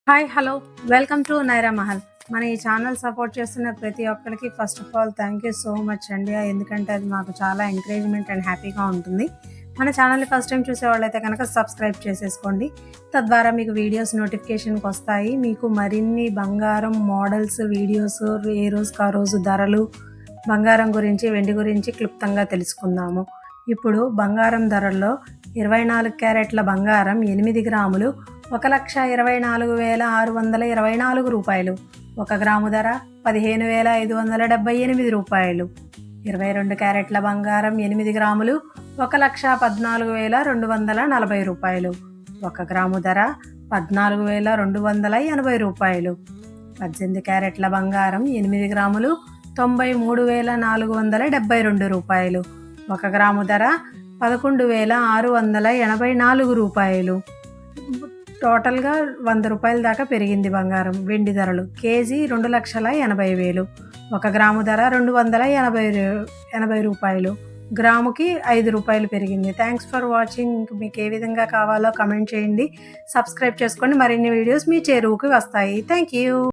Hi hello welcome to Naira Mahal. మన ఈ channel support చేస్తున్న ప్రతి ఒక్కరికి first of all thank you so much అండి. ఎందుకంటే అది మాకు చాలా ఎంకరేజ్మెంట్ అండ్ హ్యాపీగా ఉంటుంది. మన ఛానల్ని ఫస్ట్ టైం చూసేవాళ్ళైతే కనుక సబ్స్క్రైబ్ చేసేసుకోండి. తద్వారా మీకు వీడియోస్ నోటిఫికేషన్కి వస్తాయి. మీకు మరిన్ని బంగారం మోడల్స్ వీడియోస్ ఏ రోజుకి ఆ రోజు ధరలు, బంగారం గురించి వెండి గురించి క్లుప్తంగా తెలుసుకుందాము. ఇప్పుడు బంగారం ధరల్లో 24 క్యారెట్ల బంగారం 8 గ్రాములు 1,24,624 రూపాయలు. 1 గ్రాము ధర 15,578 రూపాయలు. 22 క్యారెట్ల బంగారం 8 గ్రాములు 1,14,240 రూపాయలు. 1 గ్రాము ధర 14,280 రూపాయలు. 18 క్యారెట్ల బంగారం 8 గ్రాములు 93,472 రూపాయలు. 1 గ్రాము ధర 11,684 రూపాయలు. టోటల్గా 100 రూపాయల దాకా పెరిగింది బంగారం. వెండి ధరలు కేజీ 2,80,000. 1 గ్రాము ధర 280 రూపాయలు. గ్రాముకి 5 రూపాయలు పెరిగింది. Thanks for watching. మీకు ఏ విధంగా కావాలో కమెంట్ చేయండి. సబ్స్క్రైబ్ చేసుకోండి. మరిన్ని వీడియోస్ మీ చేరువుకి వస్తాయి. Thank you.